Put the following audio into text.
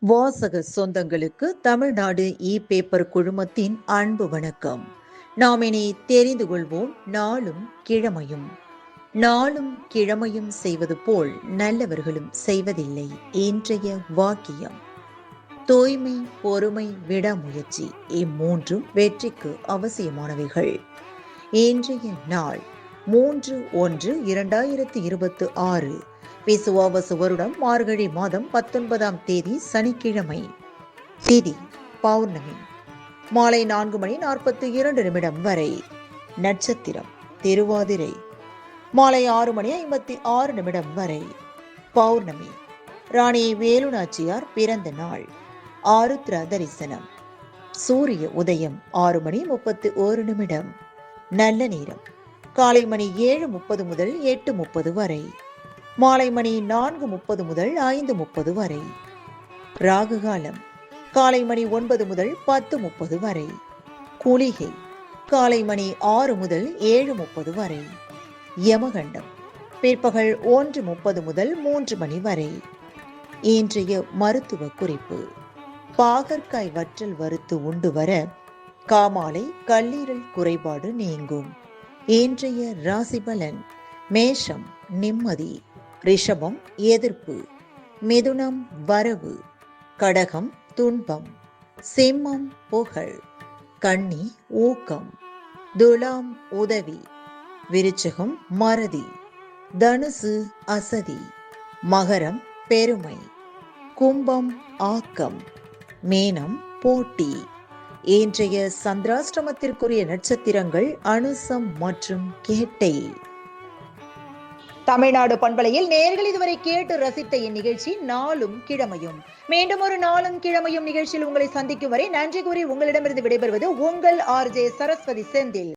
வாசக சொந்தங்களுக்கு தமிழ்நாடு பேப்பர் குழுமத்தின் அன்பு வணக்கம். நாம் இனி தெரிந்து கொள்வோம் நாளும் கிழமையும். நாளும் கிழமையும் செய்வது போல் நல்லவர்களும் செய்வதில்லை இன்றைய வாக்கியம். தூய்மை, பொறுமை, விடாமுயற்சி இம்மூன்றும் வெற்றிக்கு அவசியமானவைகள். இன்றைய நாள் 3/1/2026 விசுவாவசு வருடம் மார்கழி மாதம் 19ஆம் தேதி சனிக்கிழமை. திதி பௌர்ணமி. மாலை 4:42 வரை. நட்சத்திரம் திருவாதிரை. மாலை 6:56 வரை. பௌர்ணமி. ராணி வேலுநாச்சியார் பிறந்த நாள். ஆருத்ர தரிசனம். சூரிய உதயம் 6:31. நல்ல நேரம் காலை மணி 7:30 முதல் 8:30 வரை. மாலை மணி 4:30 முதல் 5:30 வரை. ராகு காலம் காலை மணி 9 முதல் 10:30 வரை. குளிகை காலை மணி 6 முதல் 7:30 வரை. யமகண்டம் பிற்பகல் 1:30 முதல் 3 மணி வரை. இன்றைய மருத்துவ குறிப்பு. பாகற்காய் வற்றல் வறுத்து உண்டு வர காமாலை கல்லீரல் குறைபாடு நீங்கும். இன்றைய ராசி பலன். மேஷம் நிம்மதி, ரிஷபம் எதிர்ப்பு, மிதுனம் வரவு, கடகம் துன்பம், சிம்மம் புகழ், கன்னி ஊக்கம், துலாம் உதவி, விருச்சிகம் மறதி, தனுசு அசதி, மகரம் பெருமை, கும்பம் ஆக்கம், மீனம் போட்டி. இன்றைய சந்திராஷ்டமத்திற்குரிய நட்சத்திரங்கள் அனுசம் மற்றும் கேட்டை. தமிழ்நாடு பண்பலையில் நேயர்கள் இதுவரை கேட்டு ரசித்த இந்நிகழ்ச்சி நாளும் கிழமையும். மீண்டும் ஒரு நாளும் கிழமையும் நிகழ்ச்சியில் உங்களை சந்திக்கும் வரை நன்றி கூறி உங்களிடமிருந்து விடைபெறுவது உங்கள் RJ சரஸ்வதி செந்தில்.